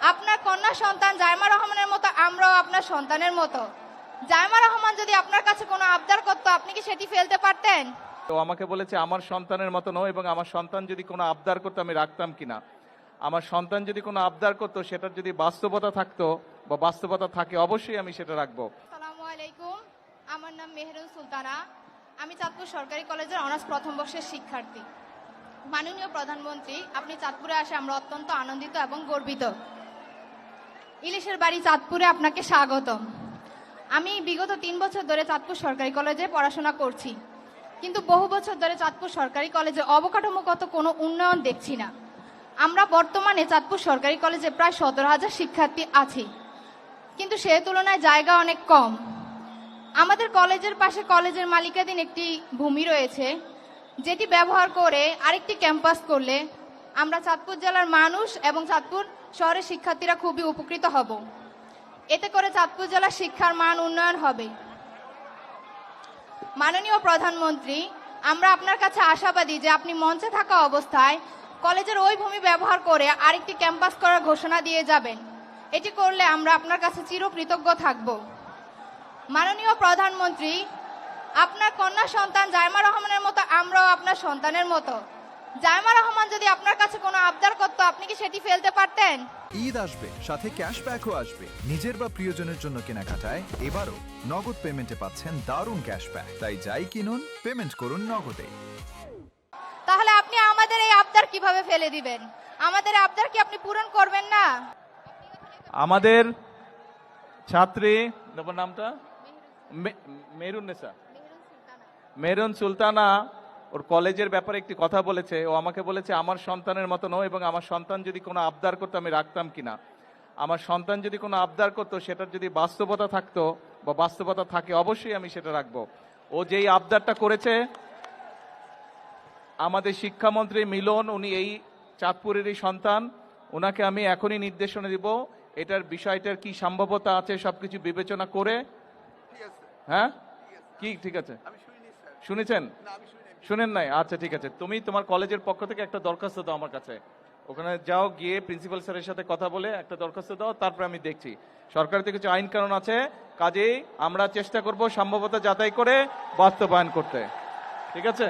আপনার কন্যা সন্তান জাইমা রহমানের মতো আমরাও আপনার সন্তানের মতো। জাইমা রহমান যদি আপনার কাছে কোনো আবদার করতো, আপনি কি সেটি ফেলতে পারতেন? তো আমাকে বলেছে আমার সন্তানের মতো নয়, এবং আমার সন্তান যদি কোনো আবদার করতো আমি রাখতাম কিনা। আমার সন্তান যদি কোনো আবদার করতো, সেটার যদি বাস্তবতা থাকতো বা বাস্তবতা থাকে, অবশ্যই আমি সেটা রাখবো। আসসালামু আলাইকুম, আমার নাম মেহেরুন সুলতানা। আমি চাঁদপুর সরকারি কলেজের অনার্স প্রথম বর্ষের শিক্ষার্থী। মাননীয় প্রধানমন্ত্রী, আপনি চাঁদপুরে আসে আমরা অত্যন্ত আনন্দিত এবং গর্বিত। ইলিশের বাড়ি চাঁদপুরে আপনাকে স্বাগতম। আমি বিগত 3 বছর ধরে চাঁদপুর সরকারি কলেজে পড়াশোনা করছি, কিন্তু বহু বছর ধরে চাঁদপুর সরকারি কলেজে অবকাঠামোগত কোনো উন্নয়ন দেখছি না। আমরা বর্তমানে চাঁদপুর সরকারি কলেজে প্রায় 17,000 শিক্ষার্থী আছি, কিন্তু সে তুলনায় জায়গা অনেক কম। আমাদের কলেজের পাশে কলেজের মালিকাধীন একটি ভূমি রয়েছে, যেটি ব্যবহার করে আরেকটি ক্যাম্পাস করলে আমরা চাঁদপুর জেলার মানুষ এবং চাঁদপুর শহরের শিক্ষার্থীরা খুবই উপকৃত হব। এতে করে চাঁদপুর জেলার শিক্ষার মান উন্নয়ন হবে। মাননীয় প্রধানমন্ত্রী, আমরা আপনার কাছে আশাবাদী যে আপনি মঞ্চে থাকা অবস্থায় কলেজের ওই ভূমি ব্যবহার করে আরেকটি ক্যাম্পাস করার ঘোষণা দিয়ে যাবেন। এটি করলে আমরা আপনার কাছে চিরকৃতজ্ঞ থাকব। মাননীয় প্রধানমন্ত্রী, আপনার কন্যা সন্তান জাইমা রহমানের মতো আমরাও আপনার সন্তানের মতো। জাইমা রহমান যদি আপনার কাছে কোনো আবদার করতো, আপনি কি সেটি ফেলতে পারতেন? ঈদ আসবে, সাথে ক্যাশব্যাকও আসবে। নিজের বা প্রিয়জনের জন্য কেনাকাটায় এবারও নগদ পেমেন্টে পাচ্ছেন দারুণ ক্যাশব্যাক। তাই যাই কিনুন, পেমেন্ট করুন নগদে। তাহলে আপনি আমাদের এই আবদার কিভাবে ফেলে দিবেন? আমাদের আবদার কি আপনি পূরণ করবেন না? আমাদের ছাত্রী, নামটা মেহরুন সুলতানা, ওর কলেজের ব্যাপারে একটি কথা বলেছে। ও আমাকে বলেছে আমার সন্তানের মতো নয়, এবং আমার সন্তান যদি কোনো আবদার করতো আমি রাখতাম কিনা। আমার সন্তান যদি কোনো আবদার করতো, সেটার যদি বাস্তবতা থাকতো বা বাস্তবতা থাকে, অবশ্যই আমি সেটা রাখবো। ও যেই আবদারটা করেছে, আমাদের শিক্ষামন্ত্রী মিলন, উনি এই চাঁদপুরেরই সন্তান, ওনাকে আমি এখনই নির্দেশনা দিব এটার বিষয়টার কি সম্ভাব্যতা আছে সবকিছু বিবেচনা করে। হ্যাঁ, কি ঠিক আছে? শুনেছেন? শুনেন নাই? আচ্ছা ঠিক আছে, তুমি তোমার কলেজের পক্ষ থেকে একটা দরখাস্ত দাও আমার কাছে। ওখানে যাও, গিয়ে প্রিন্সিপাল স্যারের সাথে কথা বলে একটা দরখাস্ত দাও, তারপর আমি দেখছি। সরকারের থেকে কিছু আইন কানুন আছে, কাজেই আমরা চেষ্টা করব সম্ভাব্যতা যাচাই করে বাস্তবায়ন করতে। ঠিক আছে?